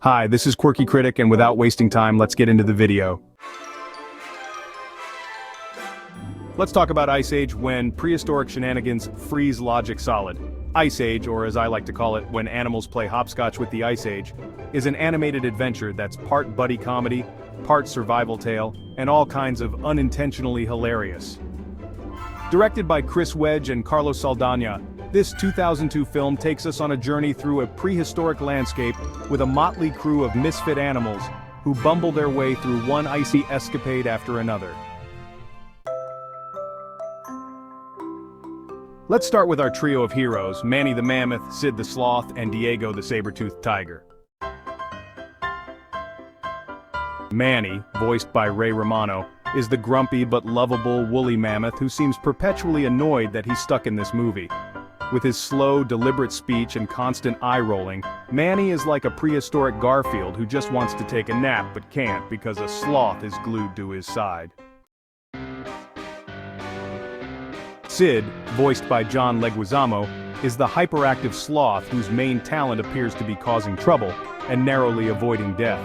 Hi, this is Quirky Critic, and without wasting time, let's get into the video. Let's talk about Ice Age when prehistoric shenanigans freeze logic solid. Ice Age, or as I like to call it, when animals play hopscotch with the Ice Age, is an animated adventure that's part buddy comedy, part survival tale, and all kinds of unintentionally hilarious. Directed by Chris Wedge and Carlos Saldaña, this 2002 film takes us on a journey through a prehistoric landscape with a motley crew of misfit animals who bumble their way through one icy escapade after another. Let's start with our trio of heroes, Manny the mammoth, Sid the sloth, and Diego the saber-toothed tiger. Manny, voiced by Ray Romano, is the grumpy but lovable woolly mammoth who seems perpetually annoyed that he's stuck in this movie. With his slow, deliberate speech and constant eye-rolling, Manny is like a prehistoric Garfield who just wants to take a nap but can't because a sloth is glued to his side. Sid, voiced by John Leguizamo, is the hyperactive sloth whose main talent appears to be causing trouble and narrowly avoiding death.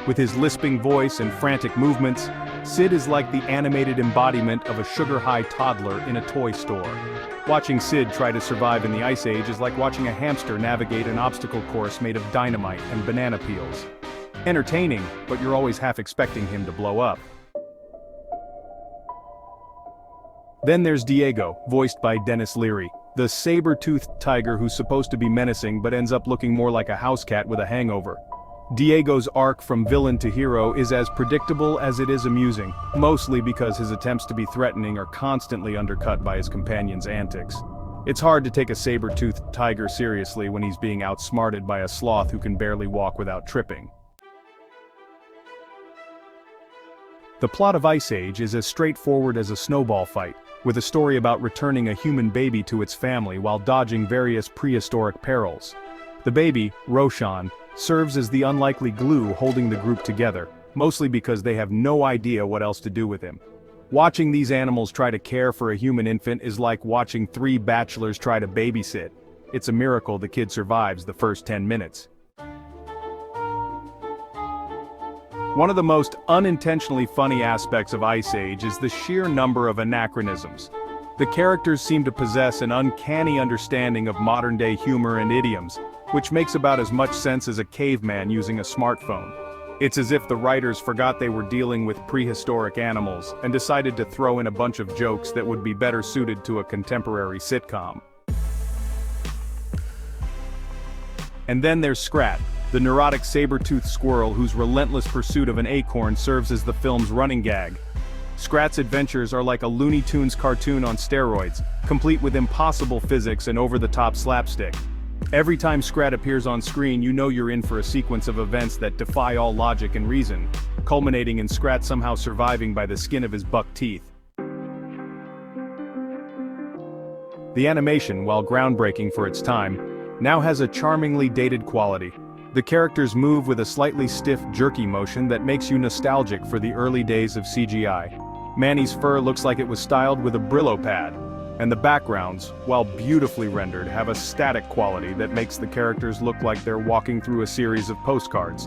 With his lisping voice and frantic movements, Sid is like the animated embodiment of a sugar-high toddler in a toy store. Watching Sid try to survive in the Ice Age is like watching a hamster navigate an obstacle course made of dynamite and banana peels. Entertaining, but you're always half expecting him to blow up. Then there's Diego, voiced by Dennis Leary, the saber-toothed tiger who's supposed to be menacing but ends up looking more like a house cat with a hangover. Diego's arc from villain to hero is as predictable as it is amusing, mostly because his attempts to be threatening are constantly undercut by his companion's antics. It's hard to take a saber-toothed tiger seriously when he's being outsmarted by a sloth who can barely walk without tripping. The plot of Ice Age is as straightforward as a snowball fight, with a story about returning a human baby to its family while dodging various prehistoric perils. The baby, Roshan, serves as the unlikely glue holding the group together, mostly because they have no idea what else to do with him. Watching these animals try to care for a human infant is like watching three bachelors try to babysit. It's a miracle the kid survives the first 10 minutes. One of the most unintentionally funny aspects of Ice Age is the sheer number of anachronisms. The characters seem to possess an uncanny understanding of modern-day humor and idioms, which makes about as much sense as a caveman using a smartphone. It's as if the writers forgot they were dealing with prehistoric animals and decided to throw in a bunch of jokes that would be better suited to a contemporary sitcom. And then there's Scrat, the neurotic saber-toothed squirrel whose relentless pursuit of an acorn serves as the film's running gag. Scrat's adventures are like a Looney Tunes cartoon on steroids, complete with impossible physics and over-the-top slapstick. Every time Scrat appears on screen, you know you're in for a sequence of events that defy all logic and reason, culminating in Scrat somehow surviving by the skin of his buck teeth. The animation, while groundbreaking for its time, now has a charmingly dated quality. The characters move with a slightly stiff, jerky motion that makes you nostalgic for the early days of CGI. Manny's fur looks like it was styled with a Brillo pad, and the backgrounds, while beautifully rendered, have a static quality that makes the characters look like they're walking through a series of postcards.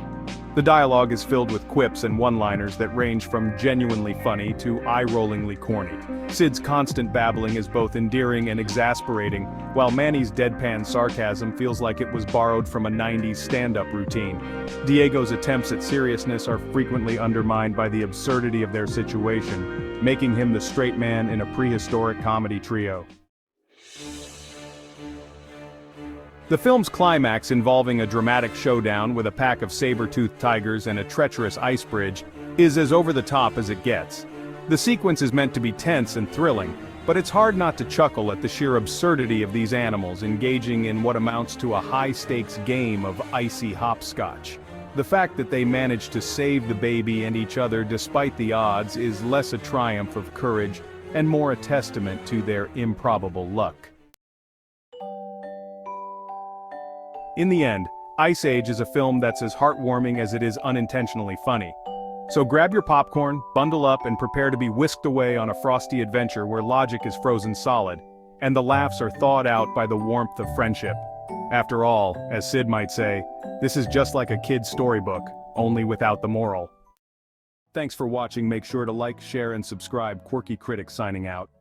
The dialogue is filled with quips and one-liners that range from genuinely funny to eye-rollingly corny. Sid's constant babbling is both endearing and exasperating, while Manny's deadpan sarcasm feels like it was borrowed from a 90s stand-up routine. Diego's attempts at seriousness are frequently undermined by the absurdity of their situation, making him the straight man in a prehistoric comedy trio. The film's climax, involving a dramatic showdown with a pack of saber-toothed tigers and a treacherous ice bridge, is as over-the-top as it gets. The sequence is meant to be tense and thrilling, but it's hard not to chuckle at the sheer absurdity of these animals engaging in what amounts to a high-stakes game of icy hopscotch. The fact that they managed to save the baby and each other despite the odds is less a triumph of courage and more a testament to their improbable luck. In the end, Ice Age is a film that's as heartwarming as it is unintentionally funny. So grab your popcorn, bundle up, and prepare to be whisked away on a frosty adventure where logic is frozen solid, and the laughs are thawed out by the warmth of friendship. After all, as Sid might say, this is just like a kid's storybook, only without the moral. Thanks for watching. Make sure to like, share and subscribe. Quirky Critic signing out.